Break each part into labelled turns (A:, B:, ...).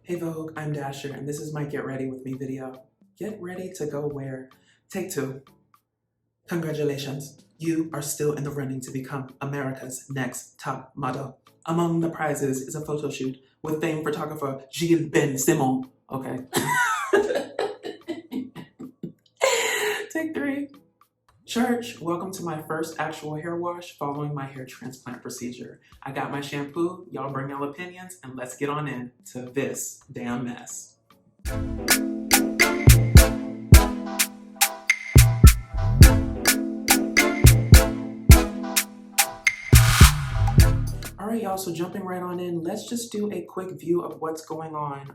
A: Hey Vogue, I'm Dasher, and this is my Get Ready With Me video. Get ready to go where? Take two. Congratulations, you are still in the running to become America's next top model. Among the prizes is a photo shoot with famed photographer Gilles Ben Simon. Okay. Take three. Church, welcome to my first actual hair wash following my hair transplant procedure. I got my shampoo, y'all bring y'all opinions, and let's get on in to this damn mess. All right, y'all, so jumping right on in, let's just do a quick view of what's going on.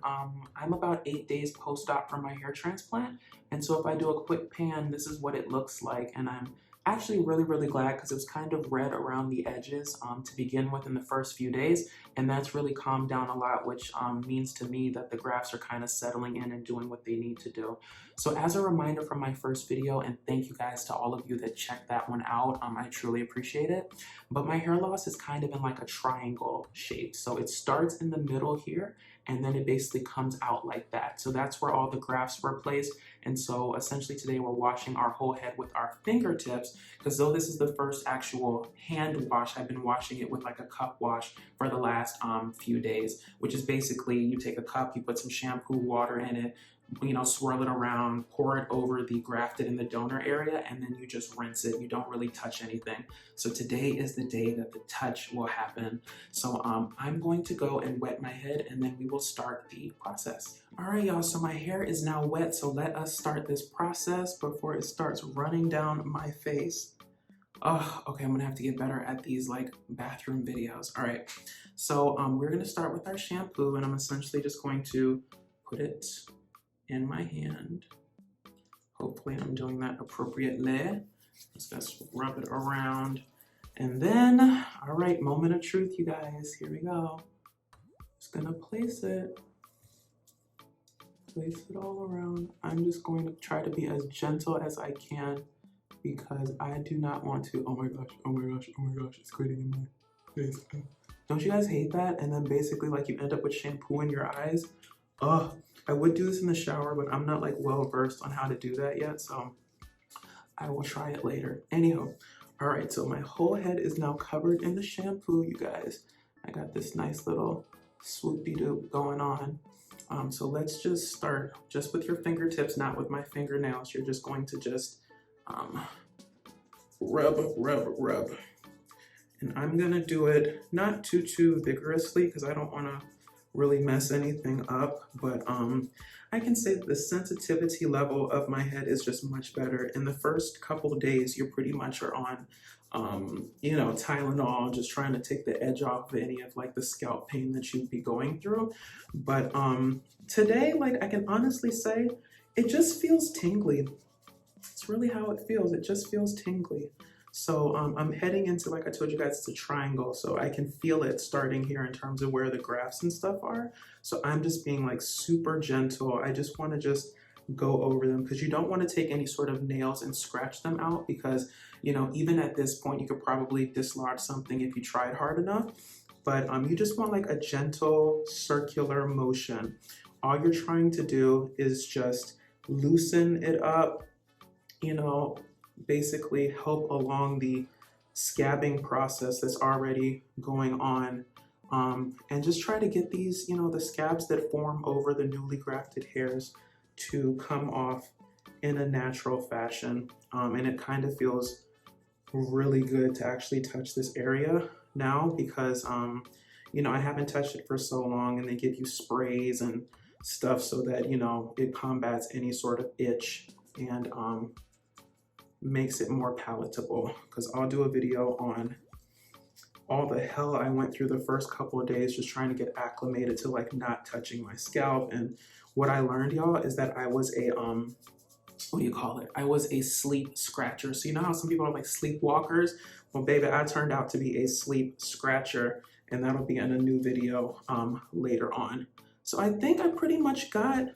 A: I'm about 8 days post-op from my hair transplant, and so if I do a quick pan, this is what it looks like, and I'm actually really glad because it was kind of red around the edges to begin with in the first few days, and that's really calmed down a lot, which means to me that the grafts are kind of settling in and doing what they need to do. So as a reminder from my first video, and thank you guys to all of you that checked that one out, I truly appreciate it. But my hair loss is kind of in like a triangle shape. So it starts in the middle here, and then it basically comes out like that. So that's where all the grafts were placed. And so essentially today we're washing our whole head with our fingertips, because though this is the first actual hand wash, I've been washing it with like a cup wash for the last few days, which is basically you take a cup, you put some shampoo, water in it, swirl it around, pour it over the grafted in the donor area, and then you just rinse it. You don't really touch anything. So today is the day that the touch will happen. So I'm going to go and wet my head, and then we will start the process. All right, y'all, so my hair is now wet, so let us start this process before it starts running down my face. Oh, okay, I'm gonna have to get better at these like bathroom videos. All right, so we're gonna start with our shampoo, and I'm essentially just going to put it in my hand. Hopefully I'm doing that appropriately. Just rub it around. And then, all right, moment of truth, you guys. Here we go. Just gonna place it all around. I'm just going to try to be as gentle as I can because I do not want to, oh my gosh, it's getting in my face. Don't you guys hate that? And then basically like you end up with shampoo in your eyes. Ugh. I would do this in the shower, but I'm not like well versed on how to do that yet, so I will try it later. Anyhow, all right, so my whole head is now covered in the shampoo, you guys. I got this nice little swoop-de-doop going on. So let's just start just with your fingertips, not with my fingernails. You're just going to just rub. And I'm gonna do it not too vigorously because I don't wanna really mess anything up, but I can say that the sensitivity level of my head is just much better. In the first couple of days, you pretty much are on, Tylenol, just trying to take the edge off of any of like the scalp pain that you'd be going through. But today, like I can honestly say, it just feels tingly. It's really how it feels. It just feels tingly. So I'm heading into, like I told you guys, it's a triangle, so I can feel it starting here in terms of where the grafts and stuff are. So I'm just being like super gentle. I just want to just go over them because you don't want to take any sort of nails and scratch them out because, even at this point, you could probably dislodge something if you tried hard enough. But you just want like a gentle circular motion. All you're trying to do is just loosen it up, basically help along the scabbing process that's already going on, and just try to get these, the scabs that form over the newly grafted hairs to come off in a natural fashion. And it kind of feels really good to actually touch this area now because, I haven't touched it for so long, and they give you sprays and stuff so that, it combats any sort of itch and makes it more palatable, because I'll do a video on all the hell I went through the first couple of days just trying to get acclimated to like not touching my scalp. And what I learned, y'all, is that I was a I was a sleep scratcher. So you know how some people are like sleepwalkers? Well, baby, I turned out to be a sleep scratcher, and that'll be in a new video later on. So I think I pretty much got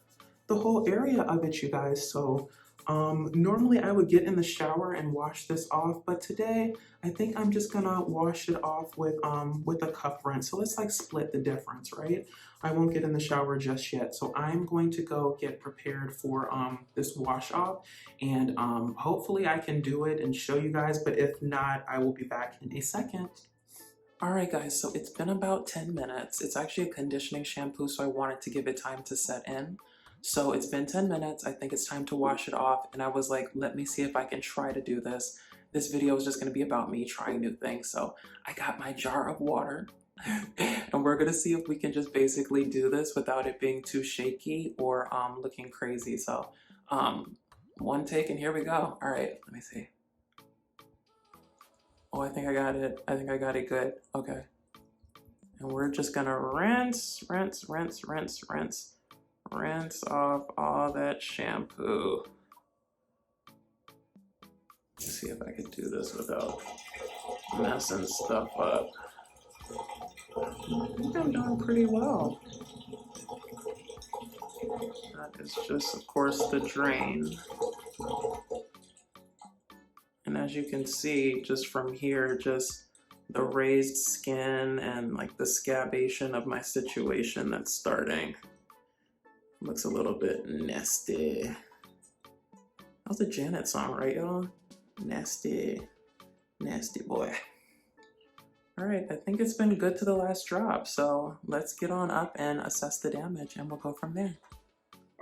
A: the whole area of it, you guys. So Normally I would get in the shower and wash this off, but today I think I'm just gonna wash it off with a cup rinse. So let's like split the difference, right? I won't get in the shower just yet. So I'm going to go get prepared for this wash off, and hopefully I can do it and show you guys, but if not, I will be back in a second. All right guys, so it's been about 10 minutes. It's actually a conditioning shampoo, so I wanted to give it time to set in. So it's been 10 minutes. I think it's time to wash it off. And I was like, let me see if I can try to do this. This video is just gonna be about me trying new things. So I got my jar of water and we're gonna see if we can just basically do this without it being too shaky or looking crazy. So one take and here we go. All right, let me see. Oh, I think I got it. I think I got it good. Okay. And we're just gonna rinse, rinse, rinse, rinse, rinse. Rinse off all that shampoo. Let's see if I can do this without messing stuff up. I think I'm doing pretty well. That is just, of course, the drain. And as you can see, just from here, just the raised skin and like the scabation of my situation that's starting. Looks a little bit nasty. That was a Janet song, right, y'all? Nasty, nasty boy. All right, I think it's been good to the last drop, so let's get on up and assess the damage and we'll go from there.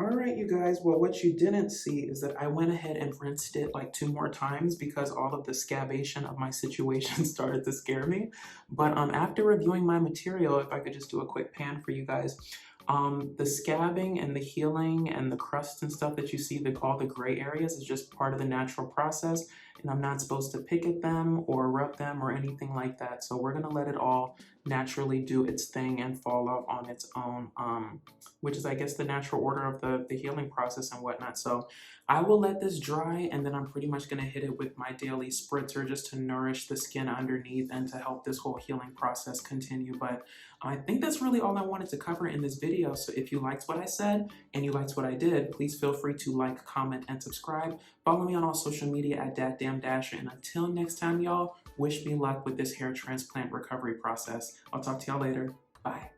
A: All right, you guys, well, what you didn't see is that I went ahead and rinsed it like 2 more times because all of the scabation of my situation started to scare me. But after reviewing my material, if I could just do a quick pan for you guys, the scabbing and the healing and the crust and stuff that you see, they call the gray areas, is just part of the natural process, and I'm not supposed to pick at them or rub them or anything like that. So we're gonna let it all naturally do its thing and fall off on its own, which is, I guess, the natural order of the healing process and whatnot. So I will let this dry, and then I'm pretty much gonna hit it with my daily spritzer just to nourish the skin underneath and to help this whole healing process continue. But I think that's really all I wanted to cover in this video. So if you liked what I said and you liked what I did, please feel free to like, comment, and subscribe. Follow me on all social media at DatDamnDasher. And until next time, y'all, wish me luck with this hair transplant recovery process. I'll talk to y'all later. Bye.